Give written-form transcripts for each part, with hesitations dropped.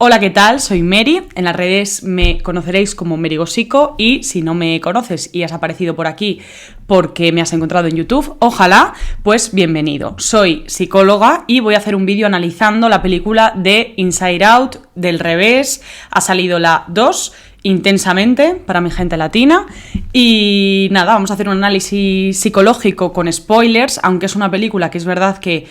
Hola, ¿qué tal? Soy Mary, en las redes me conoceréis como Merigosico y si no me conoces y has aparecido por aquí porque me has encontrado en YouTube, ojalá, pues bienvenido. Soy psicóloga y voy a hacer un vídeo analizando la película de Inside Out, Del Revés, ha salido la 2, intensamente para mi gente latina y nada, vamos a hacer un análisis psicológico con spoilers, aunque es una película que es verdad que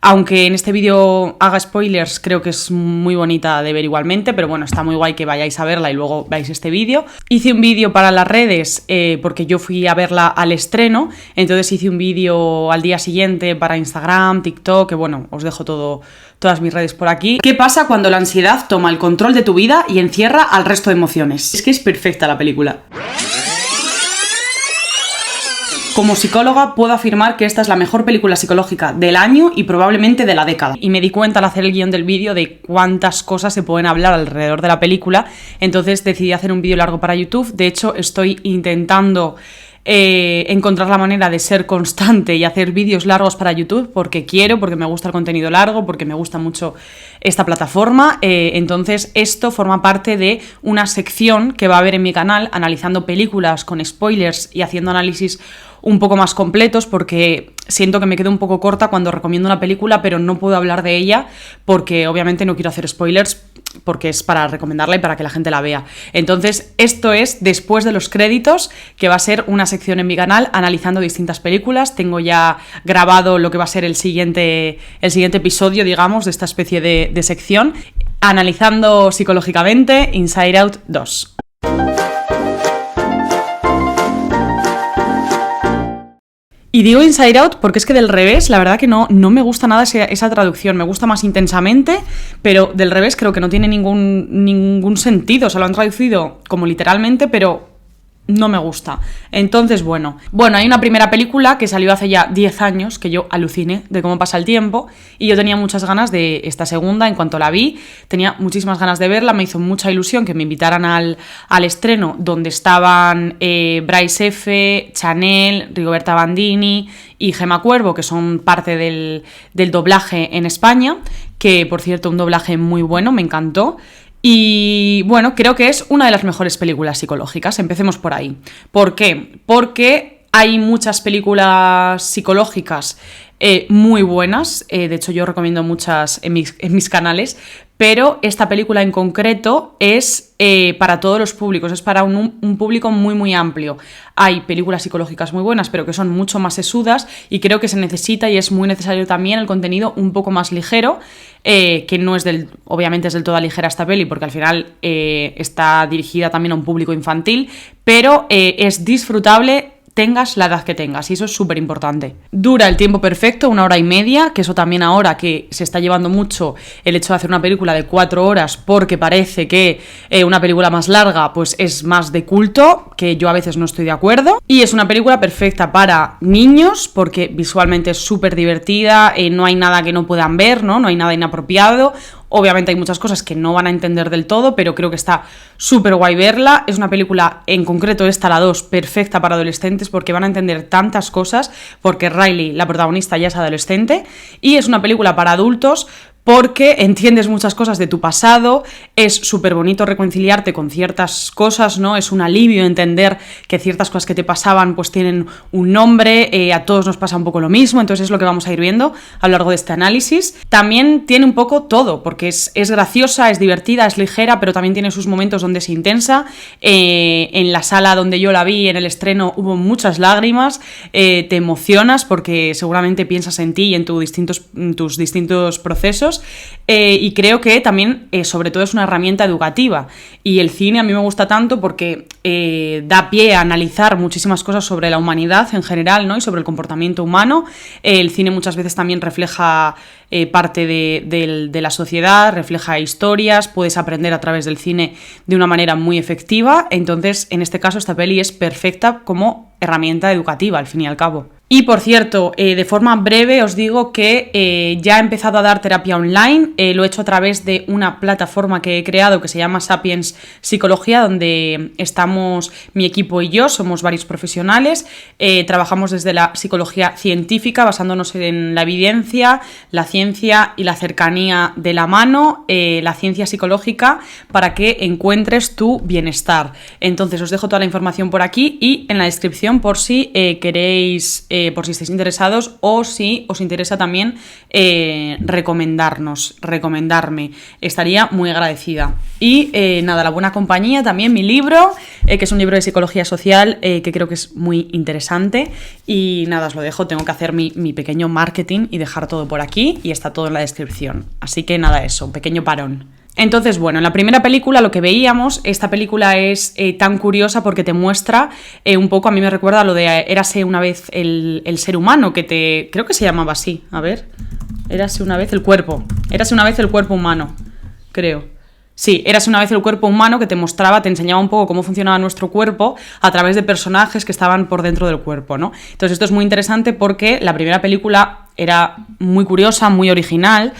aunque en este vídeo haga spoilers, creo que es muy bonita de ver igualmente, pero bueno, está muy guay que vayáis a verla y luego veáis este vídeo. Hice un vídeo para las redes porque yo fui a verla al estreno, entonces hice un vídeo al día siguiente para Instagram, TikTok, que bueno, os dejo todas mis redes por aquí. ¿Qué pasa cuando la ansiedad toma el control de tu vida y encierra al resto de emociones? Es que es perfecta la película. Como psicóloga puedo afirmar que esta es la mejor película psicológica del año y probablemente de la década. Y me di cuenta al hacer el guión del vídeo de cuántas cosas se pueden hablar alrededor de la película, entonces decidí hacer un vídeo largo para YouTube. De hecho, estoy intentando encontrar la manera de ser constante y hacer vídeos largos para YouTube porque me gusta el contenido largo, porque me gusta mucho esta plataforma. Entonces esto forma parte de una sección que va a haber en mi canal analizando películas con spoilers y haciendo análisis un poco más completos porque siento que me quedo un poco corta cuando recomiendo una película pero no puedo hablar de ella porque obviamente no quiero hacer spoilers porque es para recomendarla y para que la gente la vea. Entonces esto es después de los créditos, que va a ser una sección en mi canal analizando distintas películas. Tengo ya grabado lo que va a ser el siguiente episodio, digamos, de esta especie de sección, analizando psicológicamente Inside Out 2. Y digo Inside Out porque es que Del Revés, la verdad que no me gusta nada esa traducción, me gusta más Intensamente, pero Del Revés creo que no tiene ningún sentido, o sea, lo han traducido como literalmente, pero no me gusta. Entonces, bueno, hay una primera película que salió hace ya 10 años, que yo aluciné de cómo pasa el tiempo, y yo tenía muchas ganas de esta segunda. En cuanto la vi, tenía muchísimas ganas de verla, me hizo mucha ilusión que me invitaran al estreno, donde estaban Bryce F., Chanel, Rigoberta Bandini y Gemma Cuervo, que son parte del doblaje en España, que por cierto, un doblaje muy bueno, me encantó. Y bueno, creo que es una de las mejores películas psicológicas, empecemos por ahí. ¿Por qué? Porque hay muchas películas psicológicas muy buenas, de hecho yo recomiendo muchas en mis canales, pero esta película en concreto es para todos los públicos, es para un público muy muy amplio. Hay películas psicológicas muy buenas, pero que son mucho más sesudas y creo que se necesita y es muy necesario también el contenido un poco más ligero, que no es obviamente es del todo ligera esta peli, porque al final está dirigida también a un público infantil, pero es disfrutable tengas la edad que tengas, y eso es súper importante. Dura el tiempo perfecto, 1 hora y media, que eso también ahora que se está llevando mucho el hecho de hacer una película de 4 horas porque parece que una película más larga pues es más de culto, que yo a veces no estoy de acuerdo, y es una película perfecta para niños porque visualmente es súper divertida, no hay nada que no puedan ver, no hay nada inapropiado. Obviamente hay muchas cosas que no van a entender del todo, pero creo que está súper guay verla. Es una película, en concreto esta, la 2, perfecta para adolescentes porque van a entender tantas cosas, porque Riley, la protagonista, ya es adolescente, y es una película para adultos porque entiendes muchas cosas de tu pasado, es súper bonito reconciliarte con ciertas cosas, ¿no? Es un alivio entender que ciertas cosas que te pasaban pues tienen un nombre, a todos nos pasa un poco lo mismo, entonces es lo que vamos a ir viendo a lo largo de este análisis. También tiene un poco todo, porque es graciosa, es divertida, es ligera, pero también tiene sus momentos donde es intensa. En la sala donde yo la vi, en el estreno, hubo muchas lágrimas, te emocionas porque seguramente piensas en ti y en tus distintos procesos. Y creo que también, sobre todo, es una herramienta educativa. Y el cine a mí me gusta tanto porque da pie a analizar muchísimas cosas sobre la humanidad en general, ¿no? Y sobre el comportamiento humano. El cine muchas veces también refleja parte de la sociedad, refleja historias, puedes aprender a través del cine de una manera muy efectiva. Entonces, en este caso, esta peli es perfecta como herramienta educativa, al fin y al cabo. Y por cierto, de forma breve os digo que ya he empezado a dar terapia online, lo he hecho a través de una plataforma que he creado que se llama Sapiens Psicología, donde estamos mi equipo y yo, somos varios profesionales, trabajamos desde la psicología científica basándonos en la evidencia, la ciencia y la cercanía de la mano, la ciencia psicológica para que encuentres tu bienestar. Entonces os dejo toda la información por aquí y en la descripción por si queréis... por si estáis interesados o si os interesa también recomendarme. Estaría muy agradecida. Y nada, la buena compañía, también mi libro, que es un libro de psicología social que creo que es muy interesante. Y nada, os lo dejo, tengo que hacer mi pequeño marketing y dejar todo por aquí y está todo en la descripción. Así que nada, eso, un pequeño parón. Entonces, bueno, en la primera película lo que veíamos, esta película es tan curiosa porque te muestra un poco, a mí me recuerda a lo de Érase una vez el ser humano, creo que se llamaba así, a ver, Érase una vez el cuerpo humano, creo. Sí, Érase una vez el cuerpo humano que te enseñaba un poco cómo funcionaba nuestro cuerpo a través de personajes que estaban por dentro del cuerpo, ¿no? Entonces esto es muy interesante porque la primera película era muy curiosa, muy original,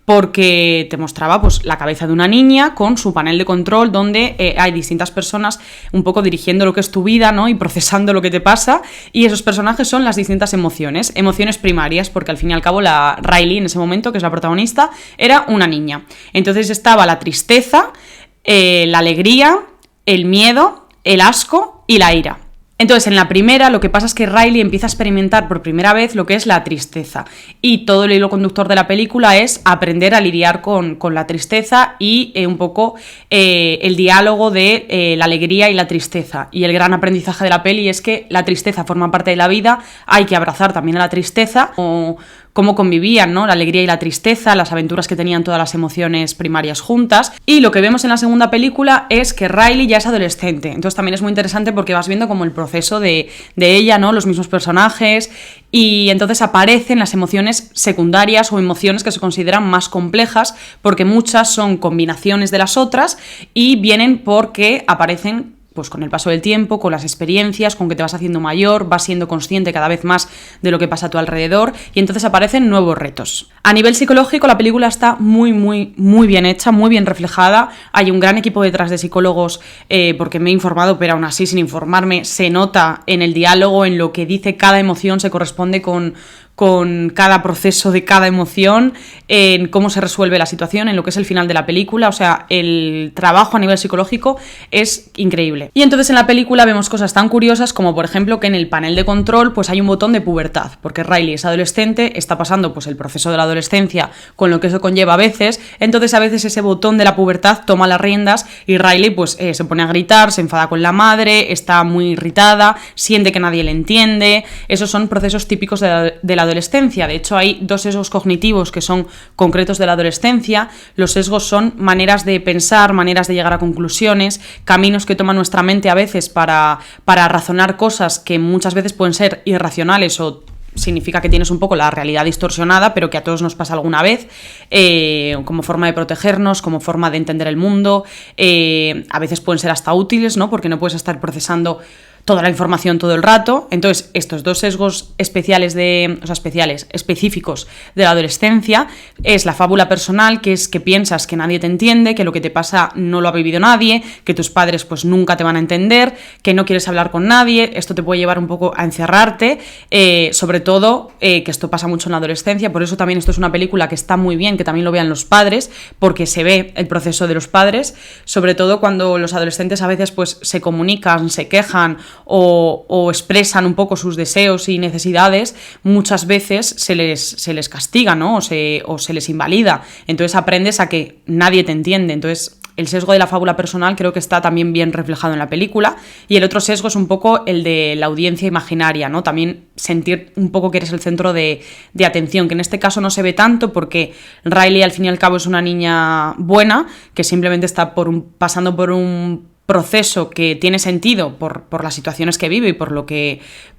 porque te mostraba pues, la cabeza de una niña con su panel de control donde hay distintas personas un poco dirigiendo lo que es tu vida, ¿no? Y procesando lo que te pasa, y esos personajes son las distintas emociones primarias, porque al fin y al cabo la Riley en ese momento, que es la protagonista, era una niña. Entonces estaba la tristeza, la alegría, el miedo, el asco y la ira. Entonces, en la primera, lo que pasa es que Riley empieza a experimentar por primera vez lo que es la tristeza. Y todo el hilo conductor de la película es aprender a lidiar con la tristeza y un poco el diálogo de la alegría y la tristeza. Y el gran aprendizaje de la peli es que la tristeza forma parte de la vida, hay que abrazar también a la tristeza, cómo convivían, ¿no? La alegría y la tristeza, las aventuras que tenían todas las emociones primarias juntas. Y lo que vemos en la segunda película es que Riley ya es adolescente. Entonces también es muy interesante porque vas viendo como el proceso de ella, ¿no? Los mismos personajes. Y entonces aparecen las emociones secundarias o emociones que se consideran más complejas porque muchas son combinaciones de las otras y vienen porque aparecen pues con el paso del tiempo, con las experiencias, con que te vas haciendo mayor, vas siendo consciente cada vez más de lo que pasa a tu alrededor y entonces aparecen nuevos retos. A nivel psicológico la película está muy bien hecha, muy bien reflejada, hay un gran equipo detrás de psicólogos porque me he informado, pero aún así sin informarme se nota en el diálogo, en lo que dice cada emoción, se corresponde con cada proceso de cada emoción, en cómo se resuelve la situación, en lo que es el final de la película, o sea, el trabajo a nivel psicológico es increíble. Y entonces en la película vemos cosas tan curiosas como, por ejemplo, que en el panel de control pues hay un botón de pubertad, porque Riley es adolescente, está pasando pues el proceso de la adolescencia con lo que eso conlleva a veces, entonces a veces ese botón de la pubertad toma las riendas y Riley pues se pone a gritar, se enfada con la madre, está muy irritada, siente que nadie le entiende, esos son procesos típicos de la adolescencia. De hecho, hay dos sesgos cognitivos que son concretos de la adolescencia. Los sesgos son maneras de pensar, maneras de llegar a conclusiones, caminos que toma nuestra mente a veces para razonar cosas que muchas veces pueden ser irracionales o significa que tienes un poco la realidad distorsionada, pero que a todos nos pasa alguna vez, como forma de protegernos, como forma de entender el mundo. A veces pueden ser hasta útiles, ¿no? Porque no puedes estar procesando toda la información todo el rato. Entonces, estos dos sesgos específicos de la adolescencia es la fábula personal, que es que piensas que nadie te entiende, que lo que te pasa no lo ha vivido nadie, que tus padres pues nunca te van a entender, que no quieres hablar con nadie. Esto te puede llevar un poco a encerrarte, sobre todo que esto pasa mucho en la adolescencia. Por eso también esto es una película que está muy bien que también lo vean los padres, porque se ve el proceso de los padres, sobre todo cuando los adolescentes a veces pues se comunican, se quejan o expresan un poco sus deseos y necesidades. Muchas veces se les castiga, ¿no? o se les invalida. Entonces aprendes a que nadie te entiende. Entonces el sesgo de la fábula personal creo que está también bien reflejado en la película. Y el otro sesgo es un poco el de la audiencia imaginaria, ¿no? También sentir un poco que eres el centro de atención, que en este caso no se ve tanto porque Riley al fin y al cabo es una niña buena que simplemente está pasando por un proceso que tiene sentido por las situaciones que vive y por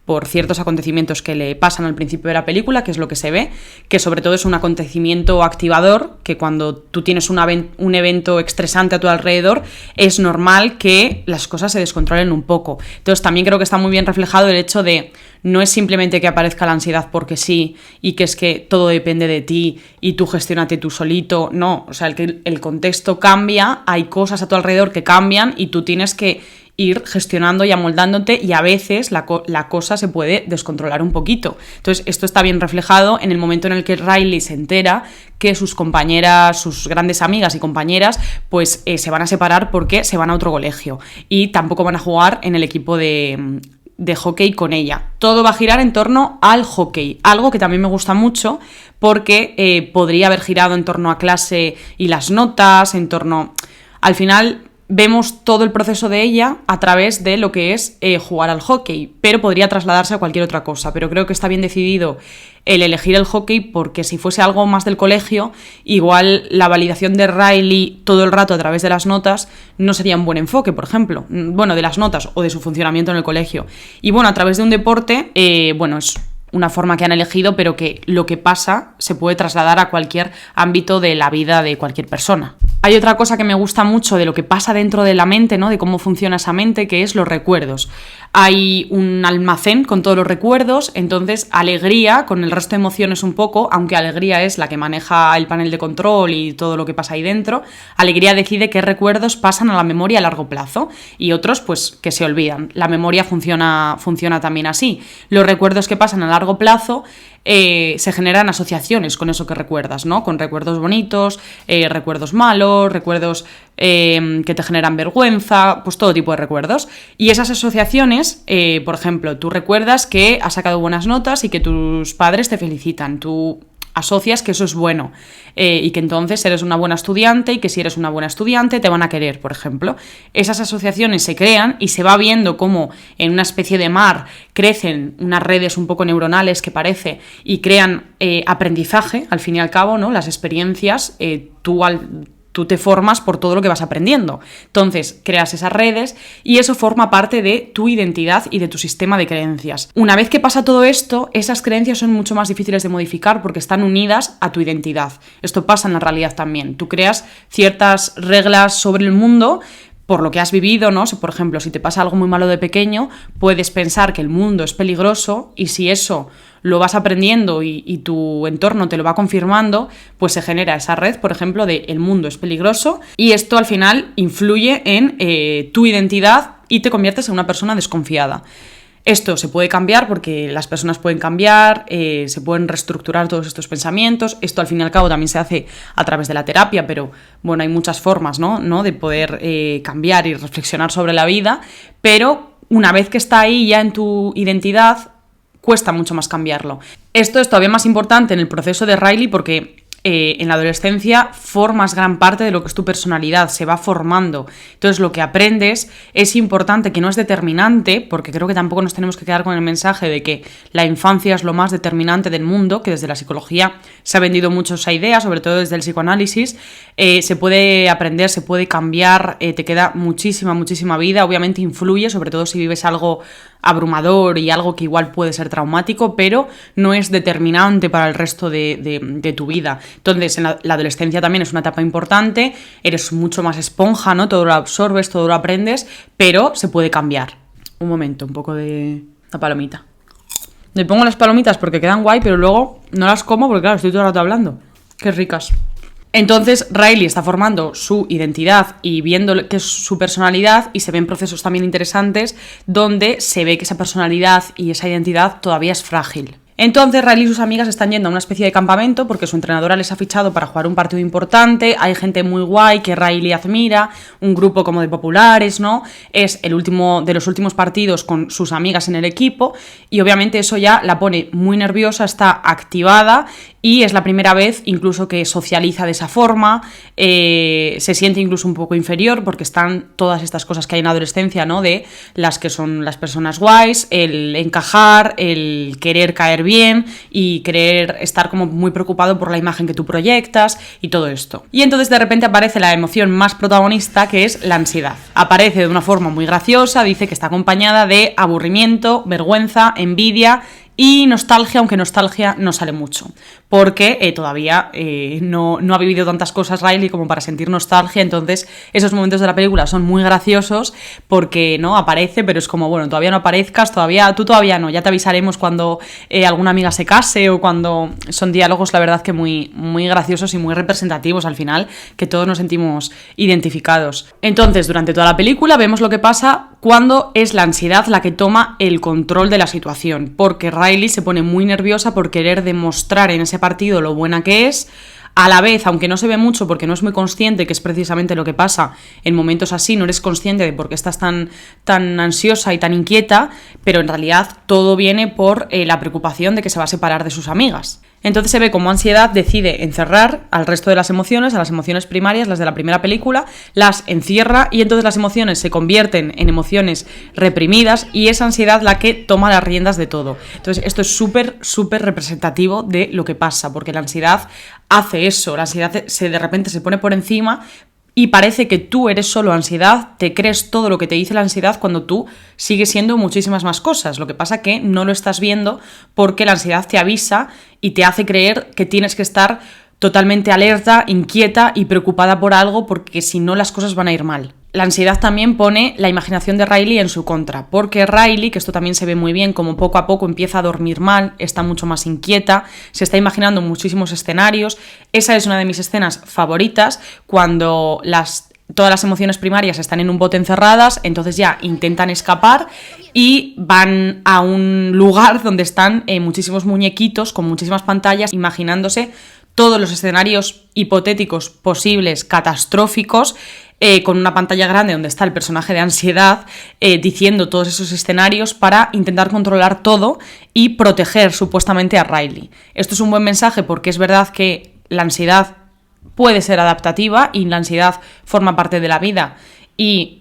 por ciertos acontecimientos que le pasan al principio de la película, que es lo que se ve, que sobre todo es un acontecimiento activador, que cuando tú tienes un evento estresante a tu alrededor, es normal que las cosas se descontrolen un poco. Entonces también creo que está muy bien reflejado el hecho de no es simplemente que aparezca la ansiedad porque sí y que es que todo depende de ti y tú gestiónate tú solito, no, o sea, el contexto cambia, hay cosas a tu alrededor que cambian y tú tienes que ir gestionando y amoldándote y a veces la cosa se puede descontrolar un poquito. Entonces esto está bien reflejado en el momento en el que Riley se entera que sus compañeras, sus grandes amigas y compañeras pues se van a separar porque se van a otro colegio y tampoco van a jugar en el equipo de hockey con ella. Todo va a girar en torno al hockey, algo que también me gusta mucho porque podría haber girado en torno a clase y las notas, en torno... Al final vemos todo el proceso de ella a través de lo que es jugar al hockey, pero podría trasladarse a cualquier otra cosa, pero creo que está bien decidido el elegir el hockey porque si fuese algo más del colegio, igual la validación de Riley todo el rato a través de las notas no sería un buen enfoque, por ejemplo, bueno, de las notas o de su funcionamiento en el colegio. Y bueno, a través de un deporte, bueno, es una forma que han elegido, pero que lo que pasa se puede trasladar a cualquier ámbito de la vida de cualquier persona. Hay otra cosa que me gusta mucho de lo que pasa dentro de la mente, ¿no? De cómo funciona esa mente, que es los recuerdos. Hay un almacén con todos los recuerdos, entonces alegría, con el resto de emociones un poco, aunque alegría es la que maneja el panel de control y todo lo que pasa ahí dentro, alegría decide qué recuerdos pasan a la memoria a largo plazo y otros pues que se olvidan. La memoria funciona también así. Los recuerdos que pasan a largo plazo se generan asociaciones con eso que recuerdas, ¿no? Con recuerdos bonitos, recuerdos malos, recuerdos que te generan vergüenza, pues todo tipo de recuerdos. Y esas asociaciones, por ejemplo, tú recuerdas que has sacado buenas notas y que tus padres te felicitan, tú asocias que eso es bueno y que entonces eres una buena estudiante y que si eres una buena estudiante te van a querer, por ejemplo. Esas asociaciones se crean y se va viendo cómo en una especie de mar crecen unas redes un poco neuronales que parece y crean aprendizaje, al fin y al cabo, ¿no? Las experiencias, tú te formas por todo lo que vas aprendiendo. Entonces, creas esas redes y eso forma parte de tu identidad y de tu sistema de creencias. Una vez que pasa todo esto, esas creencias son mucho más difíciles de modificar porque están unidas a tu identidad. Esto pasa en la realidad también. Tú creas ciertas reglas sobre el mundo por lo que has vivido, ¿no? Si, por ejemplo, si te pasa algo muy malo de pequeño, puedes pensar que el mundo es peligroso y si eso lo vas aprendiendo y tu entorno te lo va confirmando, pues se genera esa red, por ejemplo, de el mundo es peligroso y esto al final influye en tu identidad y te conviertes en una persona desconfiada. Esto se puede cambiar porque las personas pueden cambiar, se pueden reestructurar todos estos pensamientos. Esto al fin y al cabo también se hace a través de la terapia, pero bueno, hay muchas formas, ¿no? De poder cambiar y reflexionar sobre la vida, pero una vez que está ahí ya en tu identidad, cuesta mucho más cambiarlo. Esto es todavía más importante en el proceso de Riley porque en la adolescencia formas gran parte de lo que es tu personalidad, se va formando. Entonces lo que aprendes es importante, que no es determinante, porque creo que tampoco nos tenemos que quedar con el mensaje de que la infancia es lo más determinante del mundo, que desde la psicología se ha vendido mucho esa idea, sobre todo desde el psicoanálisis. Se puede aprender, se puede cambiar, te queda muchísima vida, obviamente influye, sobre todo si vives algo abrumador y algo que igual puede ser traumático, pero no es determinante para el resto de tu vida. Entonces, en la adolescencia también es una etapa importante, eres mucho más esponja, ¿no? Todo lo absorbes, todo lo aprendes, pero se puede cambiar. Un momento, un poco de la palomita. Me pongo las palomitas porque quedan guay, pero luego no las como porque, claro, estoy todo el rato hablando. Qué ricas. Entonces Riley está formando su identidad y viendo qué es su personalidad y se ven procesos también interesantes donde se ve que esa personalidad y esa identidad todavía es frágil. Entonces Riley y sus amigas están yendo a una especie de campamento porque su entrenadora les ha fichado para jugar un partido importante, hay gente muy guay que Riley admira, un grupo como de populares, ¿no? Es el último de los últimos partidos con sus amigas en el equipo y obviamente eso ya la pone muy nerviosa, está activada y es la primera vez incluso que socializa de esa forma, se siente incluso un poco inferior porque están todas estas cosas que hay en la adolescencia, ¿no? De las que son las personas guays, el encajar, el querer caer bien, bien y querer estar como muy preocupado por la imagen que tú proyectas y todo esto. Y entonces de repente aparece la emoción más protagonista, que es la ansiedad. Aparece de una forma muy graciosa, dice que está acompañada de aburrimiento, vergüenza, envidia y nostalgia, aunque nostalgia no sale mucho, porque todavía no ha vivido tantas cosas Riley como para sentir nostalgia. Entonces esos momentos de la película son muy graciosos porque no aparece, pero es como, bueno, todavía no aparezcas, tú todavía no, ya te avisaremos cuando alguna amiga se case, o cuando son diálogos, la verdad que muy, muy graciosos y muy representativos al final, que todos nos sentimos identificados. Entonces durante toda la película vemos lo que pasa cuando es la ansiedad la que toma el control de la situación, porque Riley se pone muy nerviosa por querer demostrar en ese partido lo buena que es. A la vez, aunque no se ve mucho porque no es muy consciente, que es precisamente lo que pasa en momentos así, no eres consciente de por qué estás tan ansiosa y tan inquieta, pero en realidad todo viene por la preocupación de que se va a separar de sus amigas. Entonces se ve como ansiedad decide encerrar al resto de las emociones, a las emociones primarias, las de la primera película, las encierra y entonces las emociones se convierten en emociones reprimidas y es ansiedad la que toma las riendas de todo. Entonces esto es súper, súper representativo de lo que pasa, porque la ansiedad hace eso, la ansiedad de repente se pone por encima y parece que tú eres solo ansiedad, te crees todo lo que te dice la ansiedad cuando tú sigues siendo muchísimas más cosas. Lo que pasa que no lo estás viendo porque la ansiedad te avisa y te hace creer que tienes que estar totalmente alerta, inquieta y preocupada por algo, porque si no las cosas van a ir mal. La ansiedad también pone la imaginación de Riley en su contra, porque Riley, que esto también se ve muy bien, como poco a poco empieza a dormir mal, está mucho más inquieta, se está imaginando muchísimos escenarios. Esa es una de mis escenas favoritas, cuando todas las emociones primarias están en un bote encerradas, entonces ya intentan escapar y van a un lugar donde están muchísimos muñequitos con muchísimas pantallas, imaginándose todos los escenarios hipotéticos posibles, catastróficos, con una pantalla grande donde está el personaje de ansiedad diciendo todos esos escenarios para intentar controlar todo y proteger supuestamente a Riley. Esto es un buen mensaje porque es verdad que la ansiedad puede ser adaptativa y la ansiedad forma parte de la vida y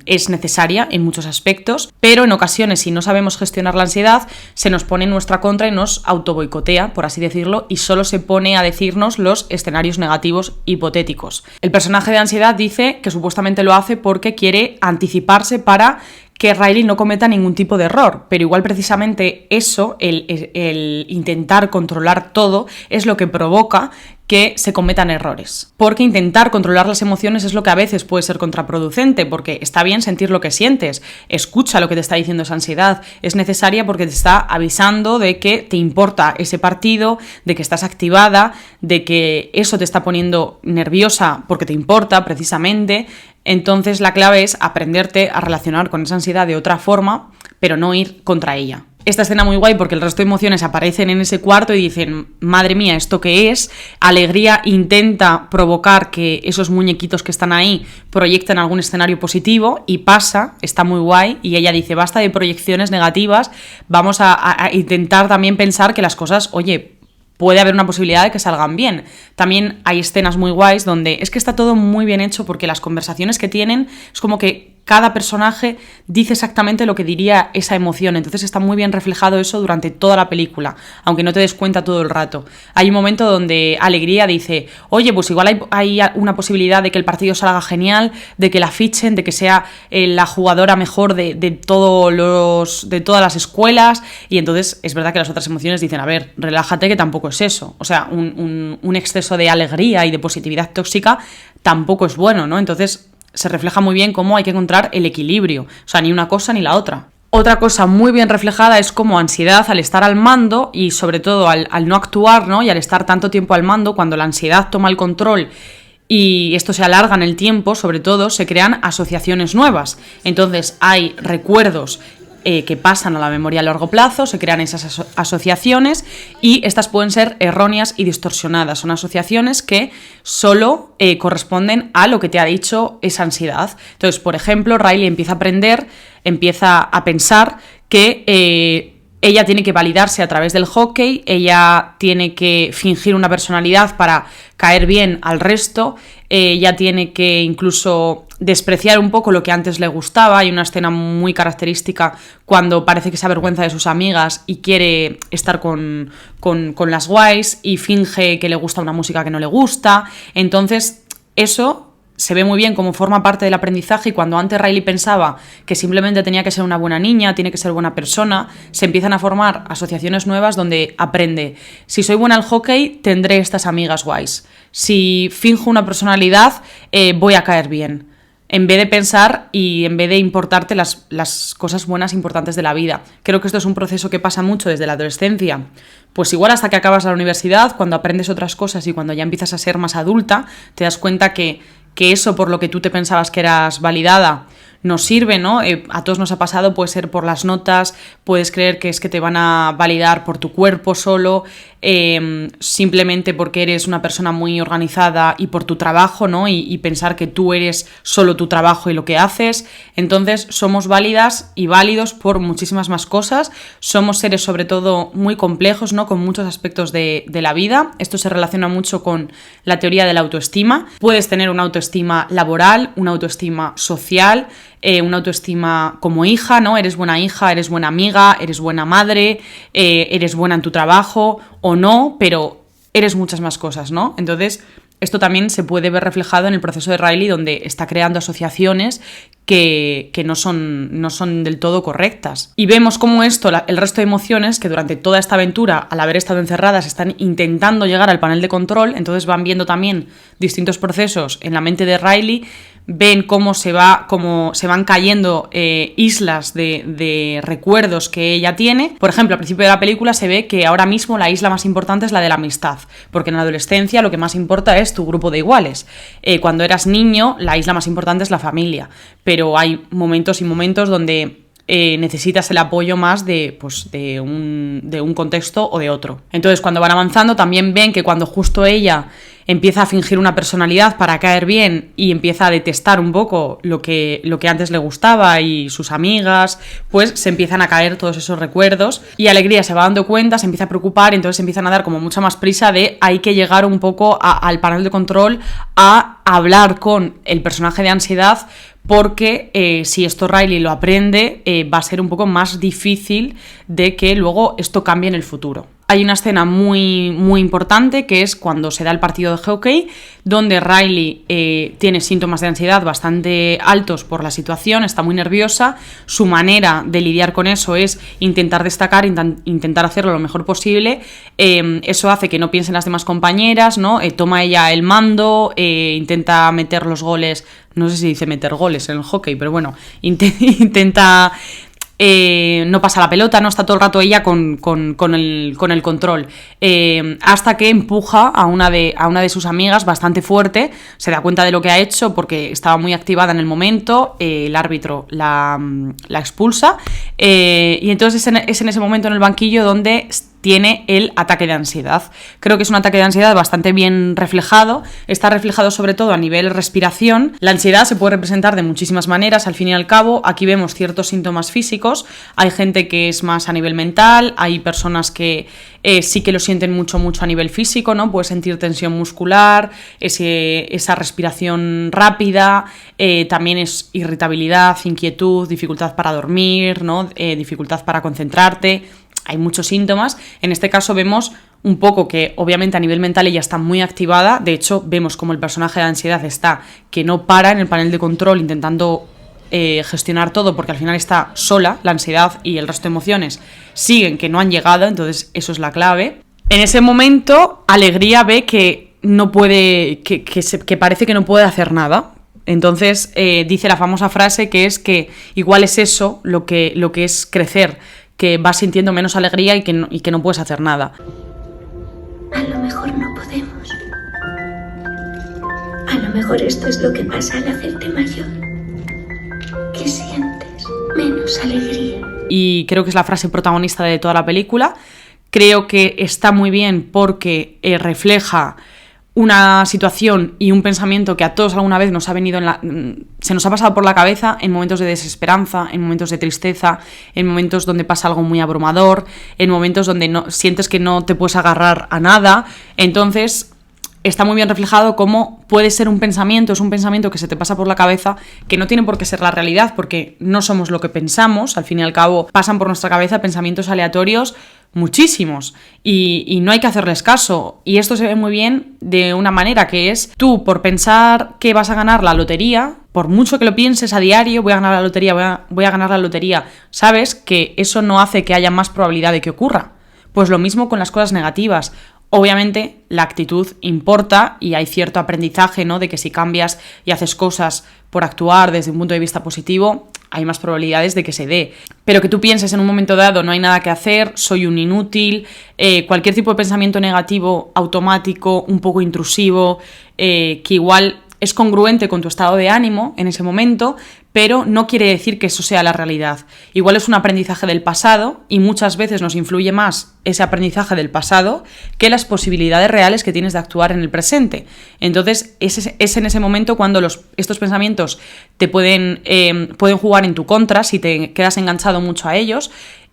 es necesaria en muchos aspectos, pero en ocasiones, si no sabemos gestionar la ansiedad, se nos pone en nuestra contra y nos autoboicotea, por así decirlo, y solo se pone a decirnos los escenarios negativos hipotéticos. El personaje de ansiedad dice que supuestamente lo hace porque quiere anticiparse para que Riley no cometa ningún tipo de error, pero igual precisamente eso, el intentar controlar todo, es lo que provoca que se cometan errores. Porque intentar controlar las emociones es lo que a veces puede ser contraproducente, porque está bien sentir lo que sientes, escucha lo que te está diciendo esa ansiedad, es necesaria porque te está avisando de que te importa ese partido, de que estás activada, de que eso te está poniendo nerviosa porque te importa precisamente. Entonces la clave es aprenderte a relacionar con esa ansiedad de otra forma, pero no ir contra ella. Esta escena muy guay porque el resto de emociones aparecen en ese cuarto y dicen, madre mía, ¿esto qué es? Alegría intenta provocar que esos muñequitos que están ahí proyecten algún escenario positivo y pasa, está muy guay, y ella dice, basta de proyecciones negativas, vamos a intentar también pensar que las cosas, oye, puede haber una posibilidad de que salgan bien. También hay escenas muy guays donde es que está todo muy bien hecho porque las conversaciones que tienen es como que cada personaje dice exactamente lo que diría esa emoción, entonces está muy bien reflejado eso durante toda la película, aunque no te des cuenta todo el rato. Hay un momento donde Alegría dice, oye, pues igual hay una posibilidad de que el partido salga genial, de que la fichen, de que sea la jugadora mejor de todas las escuelas, y entonces es verdad que las otras emociones dicen, a ver, relájate, que tampoco es eso, o sea, un exceso de alegría y de positividad tóxica tampoco es bueno, ¿no? Entonces se refleja muy bien cómo hay que encontrar el equilibrio, o sea, ni una cosa ni la otra. Otra cosa muy bien reflejada es cómo ansiedad, al estar al mando y sobre todo al no actuar, ¿no? Y al estar tanto tiempo al mando, cuando la ansiedad toma el control y esto se alarga en el tiempo, sobre todo, se crean asociaciones nuevas. Entonces hay recuerdos que pasan a la memoria a largo plazo, se crean esas asociaciones y estas pueden ser erróneas y distorsionadas. Son asociaciones que solo corresponden a lo que te ha dicho esa ansiedad. Entonces, por ejemplo, Riley empieza a pensar que ella tiene que validarse a través del hockey, ella tiene que fingir una personalidad para caer bien al resto, ella tiene que incluso despreciar un poco lo que antes le gustaba. Hay una escena muy característica cuando parece que se avergüenza de sus amigas y quiere estar con las guays y finge que le gusta una música que no le gusta. Entonces, eso se ve muy bien como forma parte del aprendizaje, y cuando antes Riley pensaba que simplemente tenía que ser una buena niña, tiene que ser buena persona, se empiezan a formar asociaciones nuevas donde aprende: si soy buena al hockey, tendré estas amigas guays. Si finjo una personalidad, voy a caer bien. En vez de pensar y en vez de importarte las cosas buenas importantes de la vida. Creo que esto es un proceso que pasa mucho desde la adolescencia. Pues igual hasta que acabas la universidad, cuando aprendes otras cosas y cuando ya empiezas a ser más adulta, te das cuenta que eso por lo que tú te pensabas que eras validada no sirve, ¿no? A todos nos ha pasado, puede ser por las notas, puedes creer que es que te van a validar por tu cuerpo solo, simplemente porque eres una persona muy organizada y por tu trabajo, ¿no? Y pensar que tú eres solo tu trabajo y lo que haces. Entonces somos válidas y válidos por muchísimas más cosas. Somos seres sobre todo muy complejos, ¿no? Con muchos aspectos de la vida. Esto se relaciona mucho con la teoría de la autoestima. Puedes tener una autoestima laboral, una autoestima social, una autoestima como hija, ¿no? Eres buena hija, eres buena amiga, eres buena madre, eres buena en tu trabajo o no, pero eres muchas más cosas, ¿no? Entonces, esto también se puede ver reflejado en el proceso de Riley, donde está creando asociaciones que no son del todo correctas. Y vemos cómo esto, el resto de emociones, que durante toda esta aventura, al haber estado encerradas, están intentando llegar al panel de control, entonces van viendo también distintos procesos en la mente de Riley, ven cómo se van cayendo islas de recuerdos que ella tiene. Por ejemplo, al principio de la película se ve que ahora mismo la isla más importante es la de la amistad, porque en la adolescencia lo que más importa es tu grupo de iguales. Cuando eras niño, la isla más importante es la familia, pero hay momentos y momentos donde necesitas el apoyo más de un contexto o de otro. Entonces, cuando van avanzando, también ven que cuando justo ella empieza a fingir una personalidad para caer bien y empieza a detestar un poco lo que antes le gustaba y sus amigas, pues se empiezan a caer todos esos recuerdos y Alegría se va dando cuenta, se empieza a preocupar, entonces empiezan a dar como mucha más prisa de hay que llegar un poco al panel de control, a hablar con el personaje de Ansiedad, porque si esto Riley lo aprende, va a ser un poco más difícil de que luego esto cambie en el futuro. Hay una escena muy, muy importante que es cuando se da el partido de hockey, donde Riley tiene síntomas de ansiedad bastante altos por la situación, está muy nerviosa. Su manera de lidiar con eso es intentar destacar, intentar hacerlo lo mejor posible. Eso hace que no piense en las demás compañeras, ¿no? Toma ella el mando, intenta meter los goles. No sé si dice meter goles en el hockey, pero bueno, intenta... no pasa la pelota, no está todo el rato ella con el control, hasta que empuja a una de sus amigas bastante fuerte, se da cuenta de lo que ha hecho porque estaba muy activada en el momento, el árbitro la expulsa, y entonces es en ese momento en el banquillo donde tiene el ataque de ansiedad. Creo que es un ataque de ansiedad bastante bien reflejado, está reflejado sobre todo a nivel respiración. La ansiedad se puede representar de muchísimas maneras, al fin y al cabo. Aquí vemos ciertos síntomas físicos, hay gente que es más a nivel mental, hay personas que sí que lo sienten mucho a nivel físico, ¿no? Puedes sentir tensión muscular, esa respiración rápida, también es irritabilidad, inquietud, dificultad para dormir, ¿no? Dificultad para concentrarte. Hay muchos síntomas. En este caso vemos un poco que obviamente a nivel mental ella está muy activada. De hecho, vemos como el personaje de Ansiedad está que no para en el panel de control intentando gestionar todo, porque al final está sola. La ansiedad y el resto de emociones siguen que no han llegado, entonces eso es la clave. En ese momento, Alegría ve que no puede, que parece que no puede hacer nada. Entonces dice la famosa frase que es que igual es eso lo que es crecer, que vas sintiendo menos alegría y que no puedes hacer nada. A lo mejor no podemos. A lo mejor esto es lo que pasa al hacerte mayor. Que sientes menos alegría. Y creo que es la frase protagonista de toda la película. Creo que está muy bien porque refleja una situación y un pensamiento que a todos alguna vez nos ha venido se nos ha pasado por la cabeza en momentos de desesperanza, en momentos de tristeza, en momentos donde pasa algo muy abrumador, en momentos donde sientes que no te puedes agarrar a nada. Entonces está muy bien reflejado cómo puede ser un pensamiento, es un pensamiento que se te pasa por la cabeza, que no tiene por qué ser la realidad, porque no somos lo que pensamos, al fin y al cabo pasan por nuestra cabeza pensamientos aleatorios muchísimos, y no hay que hacerles caso. Y esto se ve muy bien de una manera, que es tú, por pensar que vas a ganar la lotería, por mucho que lo pienses a diario, voy a ganar la lotería, voy a ganar la lotería, sabes que eso no hace que haya más probabilidad de que ocurra. Pues lo mismo con las cosas negativas. Obviamente la actitud importa y hay cierto aprendizaje, ¿no?, de que si cambias y haces cosas por actuar desde un punto de vista positivo, hay más probabilidades de que se dé. Pero que tú pienses en un momento dado, no hay nada que hacer, soy un inútil, cualquier tipo de pensamiento negativo, automático, un poco intrusivo, que igual es congruente con tu estado de ánimo en ese momento, pero no quiere decir que eso sea la realidad. Igual es un aprendizaje del pasado y muchas veces nos influye más ese aprendizaje del pasado que las posibilidades reales que tienes de actuar en el presente. Entonces es en ese momento cuando estos pensamientos te pueden jugar en tu contra si te quedas enganchado mucho a ellos.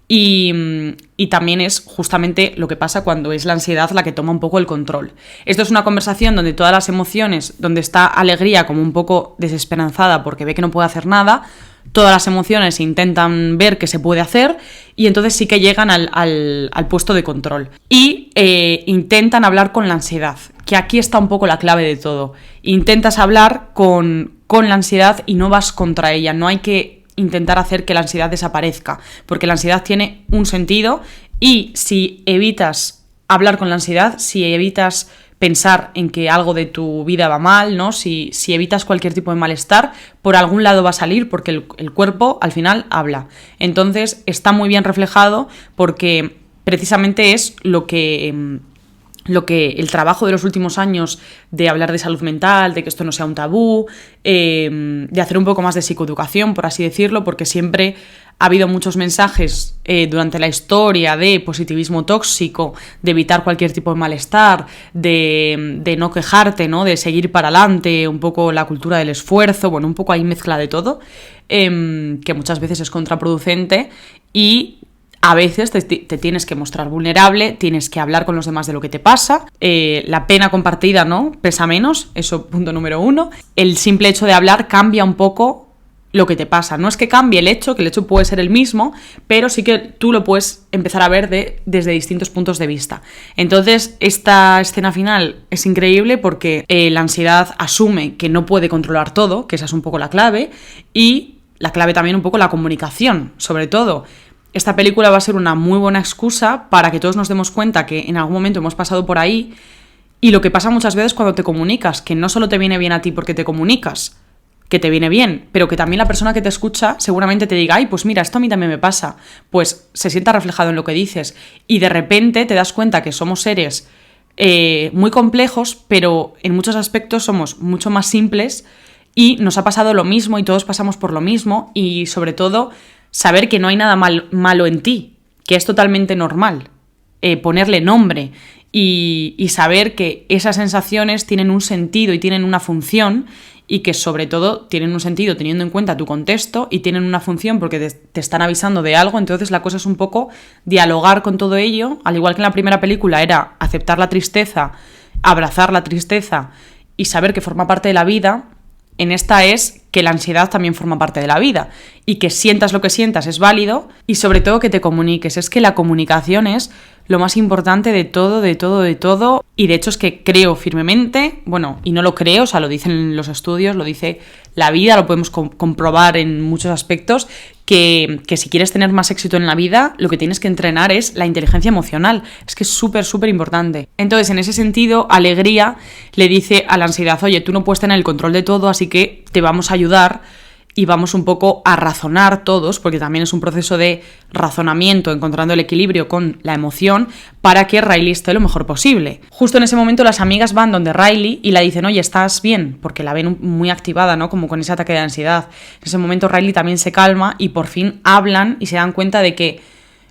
Y también es justamente lo que pasa cuando es la ansiedad la que toma un poco el control. Esto es una conversación donde todas las emociones, donde está alegría como un poco desesperanzada porque ve que no puede hacer nada, todas las emociones intentan ver qué se puede hacer y entonces sí que llegan al puesto de control. Y intentan hablar con la ansiedad, que aquí está un poco la clave de todo. Intentas hablar con la ansiedad y no vas contra ella, no hay que intentar hacer que la ansiedad desaparezca, porque la ansiedad tiene un sentido y si evitas hablar con la ansiedad, si evitas pensar en que algo de tu vida va mal, ¿no? Si evitas cualquier tipo de malestar, por algún lado va a salir porque el cuerpo al final habla. Entonces está muy bien reflejado porque precisamente es lo que el trabajo de los últimos años de hablar de salud mental, de que esto no sea un tabú, de hacer un poco más de psicoeducación, por así decirlo, porque siempre ha habido muchos mensajes durante la historia de positivismo tóxico, de evitar cualquier tipo de malestar, de no quejarte, ¿no?, de seguir para adelante, un poco la cultura del esfuerzo, bueno, un poco hay mezcla de todo, que muchas veces es contraproducente y a veces te tienes que mostrar vulnerable, tienes que hablar con los demás de lo que te pasa. La pena compartida, ¿no?, pesa menos, eso punto número 1. El simple hecho de hablar cambia un poco lo que te pasa. No es que cambie el hecho, que el hecho puede ser el mismo, pero sí que tú lo puedes empezar a ver desde distintos puntos de vista. Entonces, esta escena final es increíble porque la ansiedad asume que no puede controlar todo, que esa es un poco la clave, y la clave también un poco la comunicación, sobre todo. Esta película va a ser una muy buena excusa para que todos nos demos cuenta que en algún momento hemos pasado por ahí y lo que pasa muchas veces cuando te comunicas, que no solo te viene bien a ti porque te comunicas, que te viene bien, pero que también la persona que te escucha seguramente te diga, ay, pues mira, esto a mí también me pasa, pues se sienta reflejado en lo que dices y de repente te das cuenta que somos seres muy complejos, pero en muchos aspectos somos mucho más simples y nos ha pasado lo mismo y todos pasamos por lo mismo y sobre todo saber que no hay nada malo en ti, que es totalmente normal, ponerle nombre y saber que esas sensaciones tienen un sentido y tienen una función y que sobre todo tienen un sentido teniendo en cuenta tu contexto y tienen una función porque te están avisando de algo. Entonces la cosa es un poco dialogar con todo ello, al igual que en la primera película era aceptar la tristeza, abrazar la tristeza y saber que forma parte de la vida. En esta es que la ansiedad también forma parte de la vida y que sientas lo que sientas es válido y sobre todo que te comuniques. Es que la comunicación es lo más importante de todo y de hecho es que creo firmemente, bueno, y no lo creo, o sea, lo dicen los estudios, lo dice la vida, lo podemos comprobar en muchos aspectos, que si quieres tener más éxito en la vida, lo que tienes que entrenar es la inteligencia emocional. Es que es súper importante. Entonces, en ese sentido, Alegría le dice a la ansiedad, oye, tú no puedes tener el control de todo, así que te vamos a ayudar y vamos un poco a razonar todos, porque también es un proceso de razonamiento, encontrando el equilibrio con la emoción, para que Riley esté lo mejor posible. Justo en ese momento las amigas van donde Riley y la dicen, oye, ¿estás bien? Porque la ven muy activada, ¿no? Como con ese ataque de ansiedad. En ese momento Riley también se calma y por fin hablan y se dan cuenta de que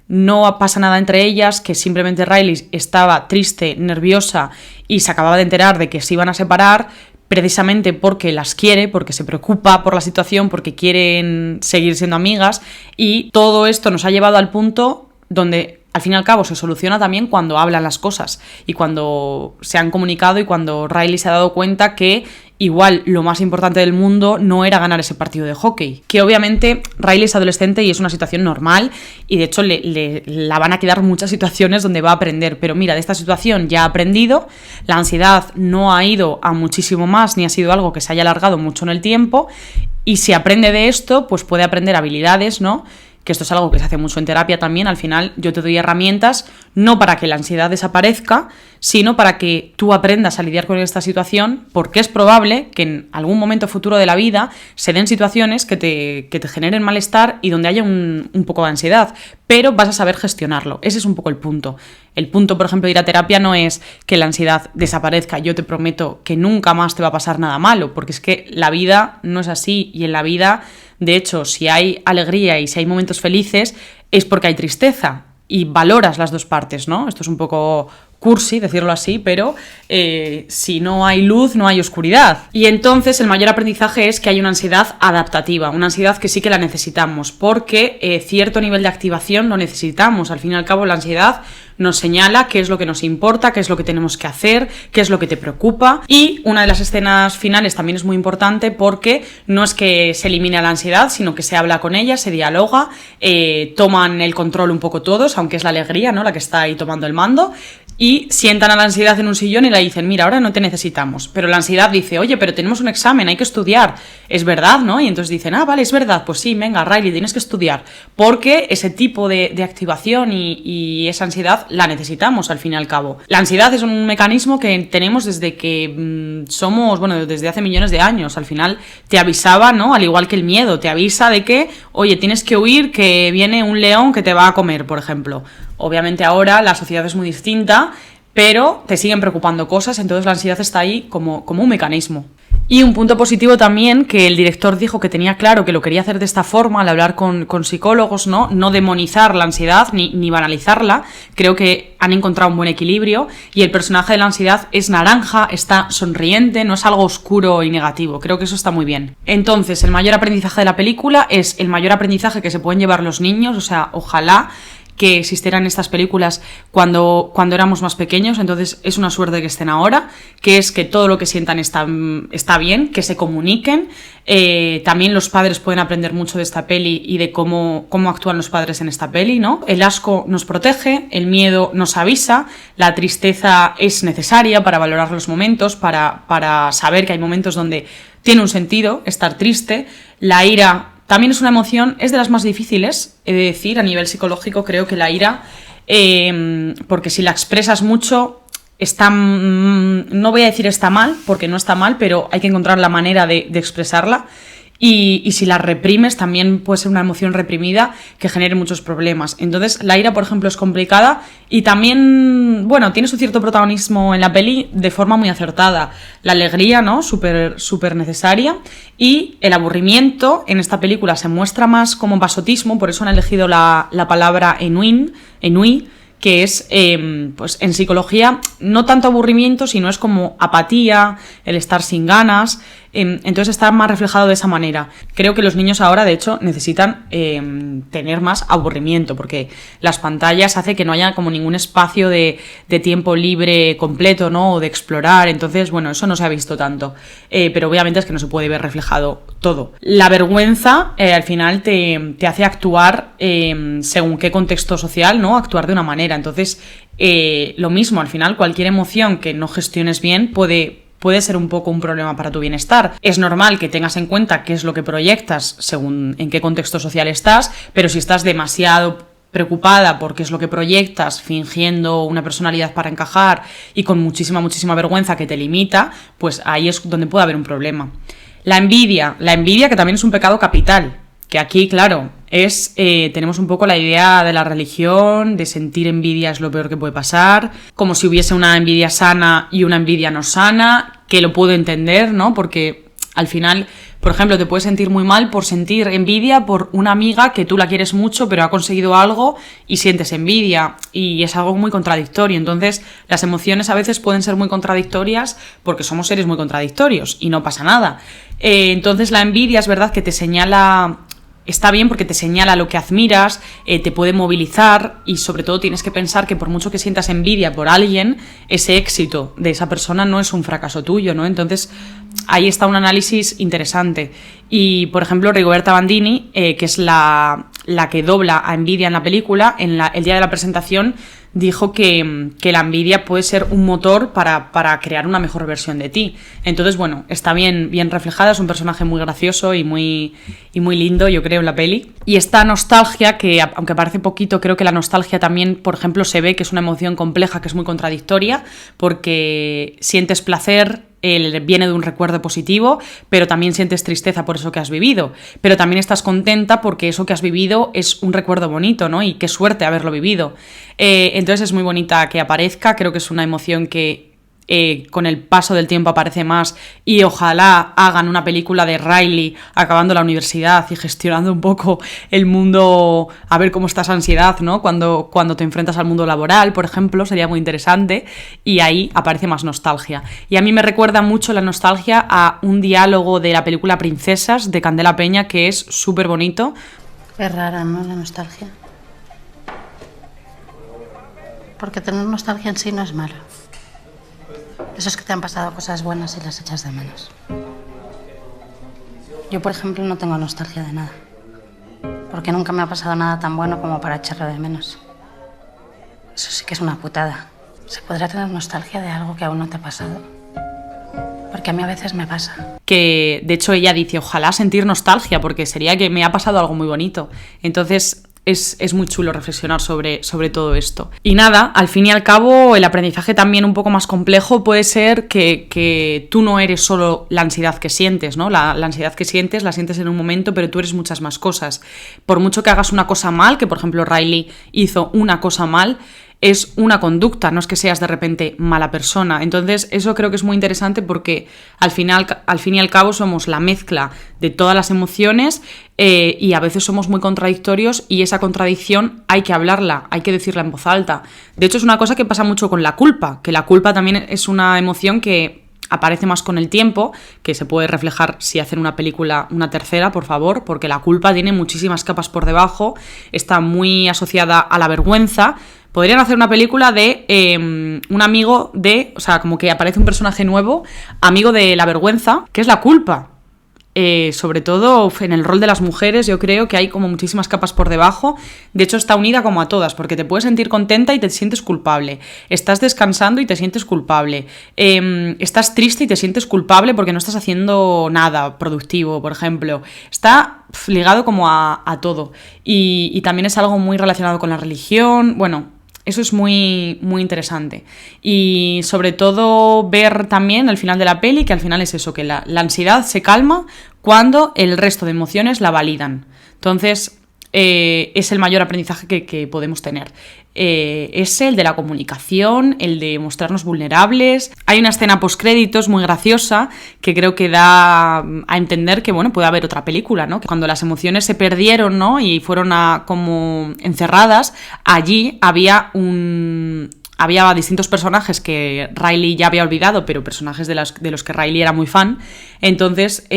no pasa nada entre ellas, que simplemente Riley estaba triste, nerviosa y se acababa de enterar de que se iban a separar precisamente porque las quiere, porque se preocupa por la situación, porque quieren seguir siendo amigas, y todo esto nos ha llevado al punto donde al fin y al cabo se soluciona también cuando hablan las cosas y cuando se han comunicado y cuando Riley se ha dado cuenta que igual lo más importante del mundo no era ganar ese partido de hockey. Que obviamente Riley es adolescente y es una situación normal y de hecho la van a quedar muchas situaciones donde va a aprender. Pero mira, de esta situación ya ha aprendido, la ansiedad no ha ido a muchísimo más ni ha sido algo que se haya alargado mucho en el tiempo, y si aprende de esto, pues puede aprender habilidades, ¿no? Que esto es algo que se hace mucho en terapia también. Al final yo te doy herramientas no para que la ansiedad desaparezca, sino para que tú aprendas a lidiar con esta situación, porque es probable que en algún momento futuro de la vida se den situaciones que te generen malestar y donde haya un poco de ansiedad, pero vas a saber gestionarlo. Ese es un poco el punto. El punto, por ejemplo, de ir a terapia no es que la ansiedad desaparezca. Yo te prometo que nunca más te va a pasar nada malo, porque es que la vida no es así, y en la vida, de hecho, si hay alegría y si hay momentos felices, es porque hay tristeza y valoras las dos partes, ¿no? Esto es un poco cursi decirlo así, pero si no hay luz, no hay oscuridad. Y entonces el mayor aprendizaje es que hay una ansiedad adaptativa, una ansiedad que sí que la necesitamos, porque cierto nivel de activación lo necesitamos. Al fin y al cabo, la ansiedad nos señala qué es lo que nos importa, qué es lo que tenemos que hacer, qué es lo que te preocupa. Y una de las escenas finales también es muy importante, porque no es que se elimine la ansiedad, sino que se habla con ella, se dialoga, toman el control un poco todos, aunque es la alegría, ¿no?, la que está ahí tomando el mando, y sientan a la ansiedad en un sillón y le dicen, mira, ahora no te necesitamos. Pero la ansiedad dice, oye, pero tenemos un examen, hay que estudiar. Es verdad, ¿no? Y entonces dicen, ah, vale, es verdad, pues sí, venga, Riley, tienes que estudiar. Porque ese tipo de activación y esa ansiedad la necesitamos, al fin y al cabo. La ansiedad es un mecanismo que tenemos desde que somos, bueno, desde hace millones de años. Al final te avisaba, ¿no? Al igual que el miedo, te avisa de que, oye, tienes que huir, que viene un león que te va a comer, por ejemplo. Obviamente ahora la sociedad es muy distinta, pero te siguen preocupando cosas, entonces la ansiedad está ahí como un mecanismo. Y un punto positivo también, que el director dijo que tenía claro que lo quería hacer de esta forma al hablar con psicólogos, no demonizar la ansiedad ni banalizarla. Creo que han encontrado un buen equilibrio y el personaje de la ansiedad es naranja, está sonriente, no es algo oscuro y negativo. Creo que eso está muy bien. Entonces, el mayor aprendizaje de la película es el mayor aprendizaje que se pueden llevar los niños, o sea, ojalá que existieran estas películas cuando éramos más pequeños, entonces es una suerte que estén ahora, que es que todo lo que sientan está bien, que se comuniquen. También los padres pueden aprender mucho de esta peli y de cómo actúan los padres en esta peli, ¿no? El asco nos protege, el miedo nos avisa, la tristeza es necesaria para valorar los momentos, para saber que hay momentos donde tiene un sentido estar triste. La ira también es una emoción, es de las más difíciles, he de decir, a nivel psicológico. Creo que la ira, porque si la expresas mucho, no voy a decir está mal, porque no está mal, pero hay que encontrar la manera de expresarla. Y si la reprimes, también puede ser una emoción reprimida que genere muchos problemas. Entonces, la ira, por ejemplo, es complicada y también, bueno, tiene su cierto protagonismo en la peli de forma muy acertada. La alegría, ¿no?, súper necesaria. Y el aburrimiento en esta película se muestra más como pasotismo, por eso han elegido la palabra ennui, que es, pues en psicología, no tanto aburrimiento, sino es como apatía, el estar sin ganas. Entonces está más reflejado de esa manera. Creo que los niños ahora, de hecho, necesitan tener más aburrimiento, porque las pantallas hacen que no haya como ningún espacio de tiempo libre completo, ¿no?, o de explorar. Entonces, bueno, eso no se ha visto tanto. Pero obviamente es que no se puede ver reflejado todo. La vergüenza, al final, te hace actuar según qué contexto social, ¿no?, actuar de una manera. Entonces, lo mismo, al final, cualquier emoción que no gestiones bien puede ser un poco un problema para tu bienestar. Es normal que tengas en cuenta qué es lo que proyectas según en qué contexto social estás, pero si estás demasiado preocupada por qué es lo que proyectas, fingiendo una personalidad para encajar y con muchísima vergüenza que te limita, pues ahí es donde puede haber un problema. La envidia que también es un pecado capital, que aquí, claro, tenemos un poco la idea de la religión, de sentir envidia es lo peor que puede pasar, como si hubiese una envidia sana y una envidia no sana, que lo puedo entender, ¿no?, porque al final Por ejemplo, te puedes sentir muy mal por sentir envidia por una amiga que tú la quieres mucho pero ha conseguido algo y sientes envidia, y es algo muy contradictorio. Entonces las emociones a veces pueden ser muy contradictorias porque somos seres muy contradictorios y no pasa nada. Entonces la envidia es verdad que te señala... Está bien porque te señala lo que admiras, te puede movilizar, y sobre todo tienes que pensar que por mucho que sientas envidia por alguien, ese éxito de esa persona no es un fracaso tuyo, ¿no? Entonces ahí está un análisis interesante. Y por ejemplo Rigoberta Bandini, que es la que dobla a Envidia en la película, el día de la presentación dijo que la envidia puede ser un motor para crear una mejor versión de ti. Entonces, bueno, está bien reflejada, es un personaje muy gracioso y muy lindo, yo creo, en la peli. Y esta nostalgia, que aunque parece poquito, creo que la nostalgia también, por ejemplo, se ve que es una emoción compleja, que es muy contradictoria, porque sientes placer, viene de un recuerdo positivo, pero también sientes tristeza por eso que has vivido, pero también estás contenta porque eso que has vivido es un recuerdo bonito, ¿no? Y qué suerte haberlo vivido. Entonces es muy bonita que aparezca, creo que es una emoción que con el paso del tiempo aparece más, y ojalá hagan una película de Riley acabando la universidad y gestionando un poco el mundo, a ver cómo está esa ansiedad, ¿no? Cuando te enfrentas al mundo laboral, por ejemplo, sería muy interesante, y ahí aparece más nostalgia. Y a mí me recuerda mucho la nostalgia a un diálogo de la película Princesas de Candela Peña, que es súper bonito. Es rara, ¿no?, la nostalgia. Porque tener nostalgia en sí no es malo. Eso es que te han pasado cosas buenas y las echas de menos. Yo, por ejemplo, no tengo nostalgia de nada. Porque nunca me ha pasado nada tan bueno como para echarlo de menos. Eso sí que es una putada. ¿Se podrá tener nostalgia de algo que aún no te ha pasado? Porque a mí a veces me pasa. Que, de hecho, ella dice, ojalá sentir nostalgia, porque sería que me ha pasado algo muy bonito. Entonces... Es muy chulo reflexionar sobre todo esto. Y nada, al fin y al cabo, el aprendizaje también un poco más complejo puede ser que tú no eres solo la ansiedad que sientes, ¿no? La ansiedad que sientes la sientes en un momento, pero tú eres muchas más cosas. Por mucho que hagas una cosa mal, que por ejemplo Riley hizo una cosa mal, es una conducta, no es que seas de repente mala persona. Entonces eso creo que es muy interesante porque al fin y al cabo somos la mezcla de todas las emociones, y a veces somos muy contradictorios, y esa contradicción hay que hablarla, hay que decirla en voz alta. De hecho es una cosa que pasa mucho con la culpa, que la culpa también es una emoción que aparece más con el tiempo, que se puede reflejar si hacen una película, una tercera, por favor, porque la culpa tiene muchísimas capas por debajo, está muy asociada a la vergüenza. Podrían hacer una película de un amigo de... O sea, como que aparece un personaje nuevo, amigo de la vergüenza, que es la culpa. Sobre todo en el rol de las mujeres, yo creo que hay como muchísimas capas por debajo. De hecho está unida como a todas, porque te puedes sentir contenta y te sientes culpable, estás descansando y te sientes culpable, estás triste y te sientes culpable porque no estás haciendo nada productivo, por ejemplo. Está ligado como a todo, y también es algo muy relacionado con la religión. Bueno, eso es muy, muy interesante. Y sobre todo ver también al final de la peli, que al final es eso, que la ansiedad se calma cuando el resto de emociones la validan. Entonces es el mayor aprendizaje que podemos tener. Es el de la comunicación, el de mostrarnos vulnerables. Hay una escena postcréditos muy graciosa que creo que da a entender que, bueno, puede haber otra película, ¿no? Que cuando las emociones se perdieron, ¿no?, y fueron como encerradas, allí había distintos personajes que Riley ya había olvidado, pero personajes de los que Riley era muy fan. Entonces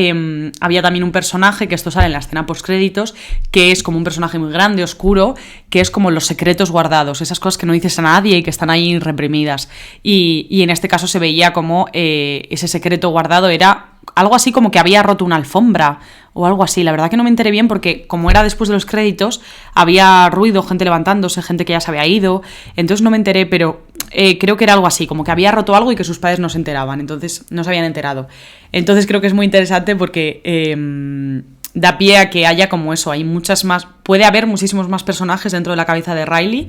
había también un personaje, que esto sale en la escena postcréditos, que es como un personaje muy grande, oscuro, que es como los secretos guardados, esas cosas que no dices a nadie y que están ahí reprimidas. Y en este caso se veía como ese secreto guardado era algo así como que había roto una alfombra o algo así. La verdad que no me enteré bien porque como era después de los créditos había ruido, gente levantándose, gente que ya se había ido, entonces no me enteré, pero creo que era algo así, como que había roto algo y que sus padres no se enteraban, entonces no se habían enterado. Entonces creo que es muy interesante porque da pie a que haya como eso, hay muchas más, puede haber muchísimos más personajes dentro de la cabeza de Riley,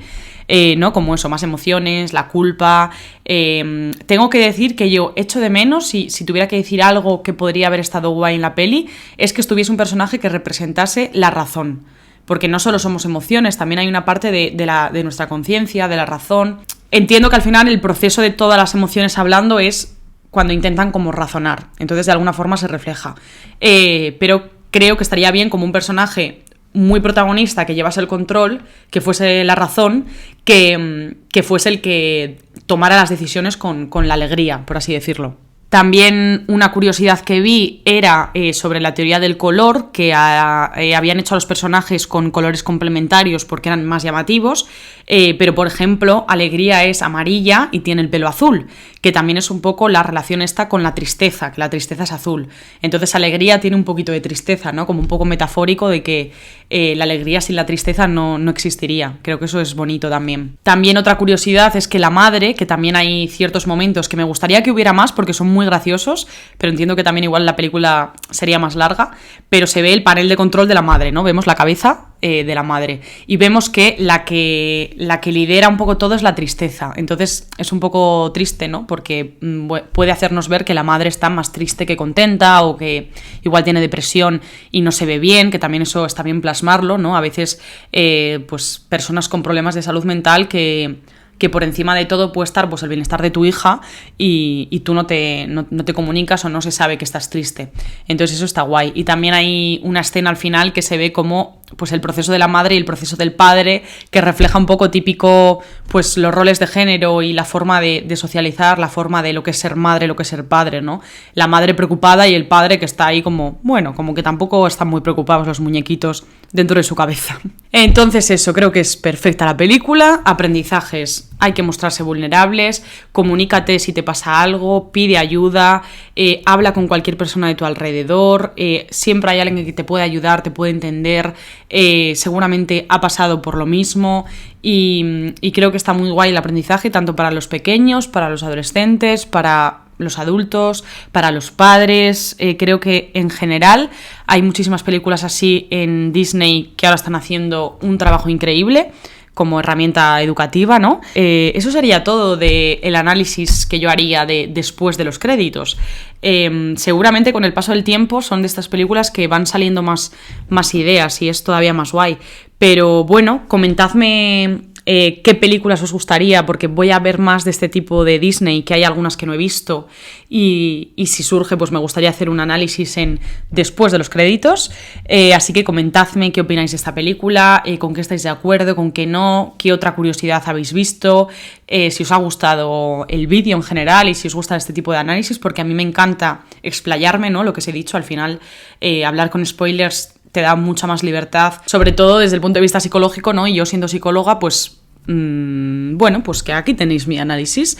¿no? Como eso, más emociones, la culpa. Tengo que decir que yo echo de menos, si tuviera que decir algo que podría haber estado guay en la peli, es que estuviese un personaje que representase la razón. Porque no solo somos emociones, también hay una parte de nuestra conciencia, de la razón. Entiendo que al final el proceso de todas las emociones hablando es cuando intentan como razonar. Entonces de alguna forma se refleja. Pero creo que estaría bien como un personaje muy protagonista que llevase el control, que fuese la razón, que fuese el que tomara las decisiones con la alegría, por así decirlo. También una curiosidad que vi era sobre la teoría del color, que habían hecho a los personajes con colores complementarios porque eran más llamativos, pero por ejemplo Alegría es amarilla y tiene el pelo azul, que también es un poco la relación esta con la tristeza, que la tristeza es azul. Entonces Alegría tiene un poquito de tristeza, ¿no? Como un poco metafórico de que la alegría sin la tristeza no existiría. Creo que eso es bonito también. También otra curiosidad es que la madre, que también hay ciertos momentos que me gustaría que hubiera más porque son muy graciosos, pero entiendo que también igual la película sería más larga, pero se ve el panel de control de la madre, ¿no? Vemos la cabeza de la madre y vemos que la que lidera un poco todo es la tristeza. Entonces es un poco triste, ¿no? Porque puede hacernos ver que la madre está más triste que contenta, o que igual tiene depresión y no se ve bien, que también eso está bien plasmarlo, ¿no? A veces pues personas con problemas de salud mental que por encima de todo puede estar pues el bienestar de tu hija y tú no te comunicas o no se sabe que estás triste. Entonces eso está guay. Y también hay una escena al final que se ve como pues el proceso de la madre y el proceso del padre, que refleja un poco típico pues los roles de género y la forma de socializar, la forma de lo que es ser madre, lo que es ser padre, ¿no? La madre preocupada y el padre que está ahí como, bueno, como que tampoco están muy preocupados los muñequitos dentro de su cabeza. Entonces eso, creo que es perfecta la película. Aprendizajes: hay que mostrarse vulnerables, comunícate si te pasa algo, pide ayuda, habla con cualquier persona de tu alrededor, siempre hay alguien que te puede ayudar, te puede entender, seguramente ha pasado por lo mismo, y creo que está muy guay el aprendizaje, tanto para los pequeños, para los adolescentes, para los adultos, para los padres. Creo que en general hay muchísimas películas así en Disney que ahora están haciendo un trabajo increíble como herramienta educativa, ¿no? Eso sería todo del análisis que yo haría después de los créditos. Seguramente con el paso del tiempo son de estas películas que van saliendo más ideas y es todavía más guay. Pero bueno, comentadme qué películas os gustaría, porque voy a ver más de este tipo de Disney, que hay algunas que no he visto, y si surge pues me gustaría hacer un análisis después de los créditos. Así que comentadme qué opináis de esta película, con qué estáis de acuerdo, con qué no, qué otra curiosidad habéis visto, si os ha gustado el vídeo en general y si os gusta este tipo de análisis, porque a mí me encanta explayarme, ¿no? Lo que os he dicho, al final hablar con spoilers te da mucha más libertad, sobre todo desde el punto de vista psicológico, ¿no? Y yo siendo psicóloga, pues bueno, pues que aquí tenéis mi análisis.